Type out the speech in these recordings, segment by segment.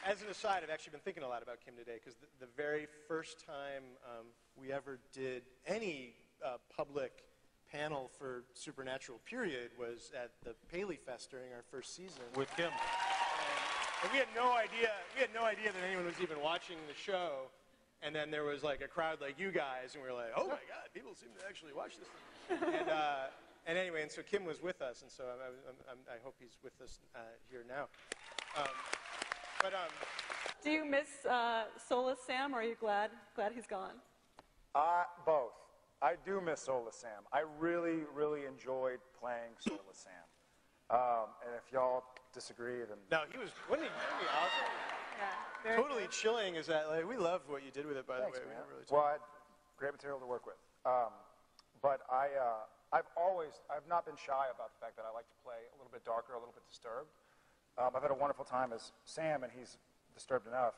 as an aside, I've actually been thinking a lot about Kim today, because the very first time we ever did any public panel for Supernatural, period, was at the Paley Fest during our first season. With Kim. And we had no idea that anyone was even watching the show. And then there was like a crowd like you guys, and we were like, oh my God, people seem to actually watch this thing. And anyway, and so Kim was with us, and so I hope he's with us here now. Do you miss Soulless Sam, or are you glad he's gone? Both. I do miss Soulless Sam. I really, really enjoyed playing Soulless Sam. And if y'all disagree, then... No, wasn't he awesome? Yeah, Totally good. chilling is that, like, we loved what you did with it, by Thanks, the way. man. We really Well, I had great material to work with. But I've not been shy about the fact that I like to play a little bit darker, a little bit disturbed. I've had a wonderful time as Sam, and he's disturbed enough.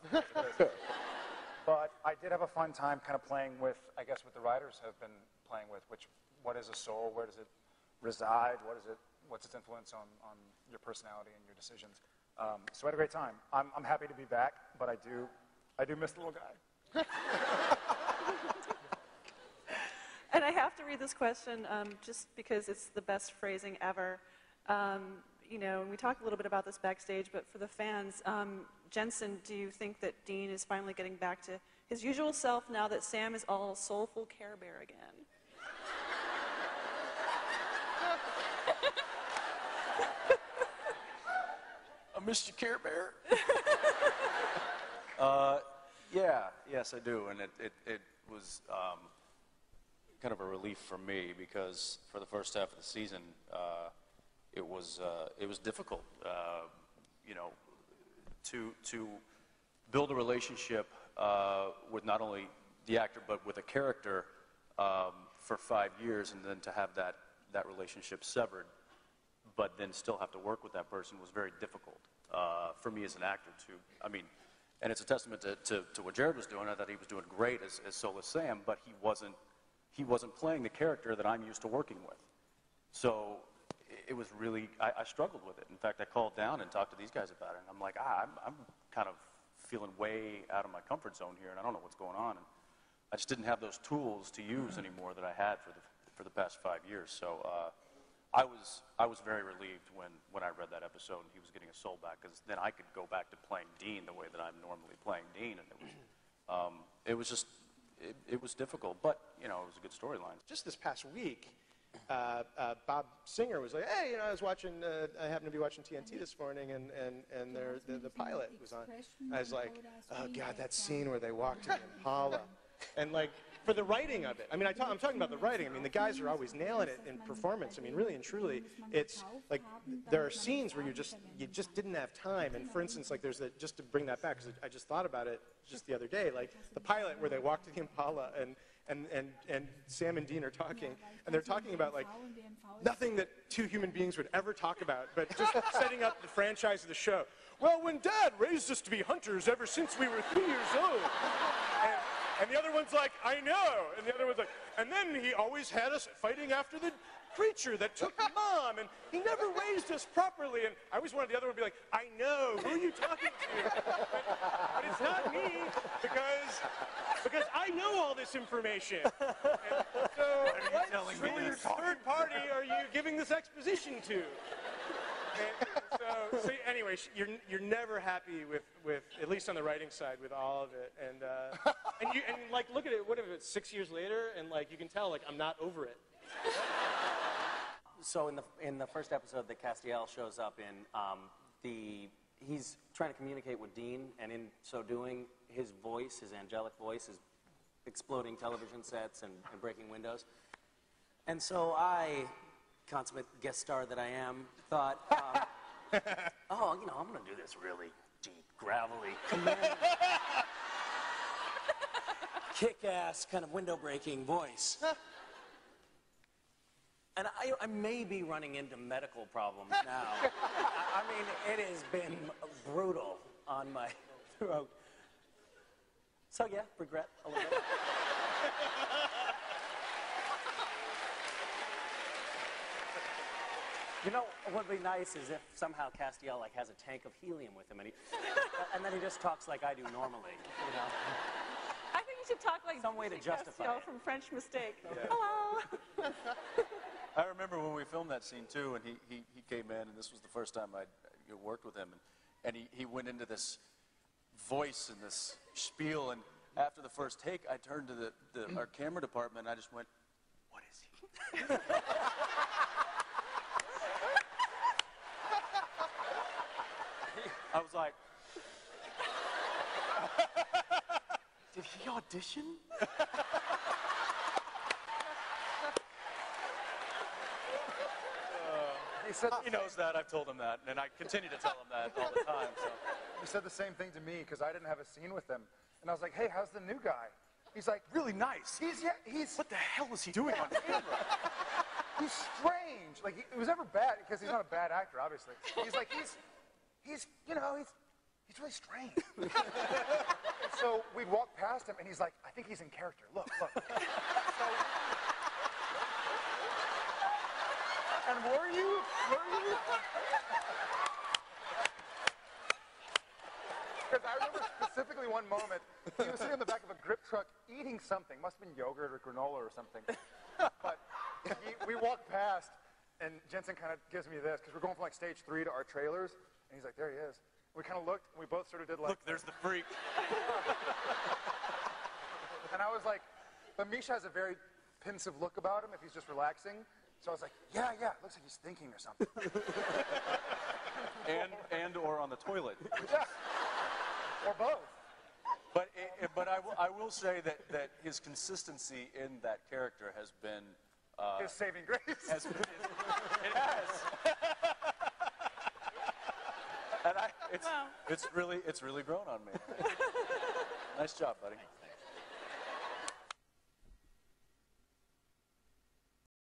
But I did have a fun time kind of playing with, I guess, what the writers have been playing with, what is a soul, where does it reside, what's its influence on your personality and your decisions. So I had a great time. I'm happy to be back, but I do miss the little guy. And I have to read this question just because it's the best phrasing ever. You know, and we talked a little bit about this backstage, but for the fans, Jensen, do you think that Dean is finally getting back to his usual self now that Sam is all soulful Care Bear again? I missed you, Care Bear. Yes, I do, and it was kind of a relief for me, because for the first half of the season, it was difficult, you know, to build a relationship with not only the actor but with a character for 5 years, and then to have that relationship severed, but then still have to work with that person was very difficult for me as an actor too. I mean, and it's a testament to what Jared was doing. I thought he was doing great as Soulless Sam, but he wasn't playing the character that I'm used to working with. So it was really, I struggled with it. In fact, I called down and talked to these guys about it, and I'm like, I'm kind of feeling way out of my comfort zone here, and I don't know what's going on. And I just didn't have those tools to use anymore that I had for the past 5 years. So I was very relieved when I read that episode and he was getting his soul back, because then I could go back to playing Dean the way that I'm normally playing Dean, and it was difficult, but you know, it was a good storyline. Just this past week, Bob Singer was like, hey, you know, I happened to be watching TNT this morning, and the pilot was on. I was like, oh God, that scene where they walked in Impala. And like, for the writing of it, I mean, I'm talking about the writing. I mean, the guys are always nailing it in performance. I mean, really and truly, it's like, there are scenes where you just didn't have time. And for instance, like just to bring that back, because I just thought about it just the other day, like the pilot where they walk to the Impala and Sam and Dean are talking, and they're talking about like nothing that two human beings would ever talk about, but just setting up the franchise of the show. Well, when Dad raised us to be hunters ever since we were 3 years old. And the other one's like, I know. And the other one's like, and then he always had us fighting after the creature that took Mom, and he never raised us properly. And I always wanted the other one to be like, I know, who are you talking to? But it's not me, because I know all this information. And so what third party are you giving this exposition to? And so anyway, you're never happy with at least on the writing side, with all of it, and like look at it. What if it's 6 years later, and like you can tell, like I'm not over it. So in the first episode that Castiel shows up in, he's trying to communicate with Dean, and in so doing, his voice, his angelic voice, is exploding television sets and breaking windows. And so I, consummate guest star that I am, thought, oh, you know, I'm going to do this really deep, gravelly, kick-ass kind of window-breaking voice. And I may be running into medical problems now. I mean, it has been brutal on my throat. So yeah, regret a little bit. You know, what would be nice is if somehow Castiel like has a tank of helium with him, and then he just talks like I do normally. You know. I think you should talk like Some way to justify Castiel it. from French Mistake. Yeah. Hello. I remember when we filmed that scene too, and he came in, and this was the first time I worked with him, and he went into this voice and this spiel, and after the first take, I turned to our camera department, and I just went, "What is he?" I was like, "Did he audition?" He knows that. I've told him that, and I continue to tell him that all the time. So. He said the same thing to me because I didn't have a scene with him, and I was like, "Hey, how's the new guy?" He's like, Really nice. He's What the hell is he doing on camera? he's strange. Like it was never bad because he's not a bad actor, obviously. He's like he's really strange. And so we'd walk past him, and he's like, "I think he's in character. Look." And were you? Because I remember specifically one moment, he was sitting in the back of a grip truck eating something. Must have been yogurt or granola or something. But we walked past, and Jensen kind of gives me this, because we're going from like stage 3 to our trailers, and he's like, "There he is." We kind of looked, and we both sort of did like... Look, there's the freak. And I was like, but Misha has a very pensive look about him if he's just relaxing. So I was like, yeah, it looks like he's thinking or something. and or on the toilet. Yeah. Or both. But I will say that his consistency in that character has been... His saving grace. It has. And it's really grown on me. Nice job, buddy.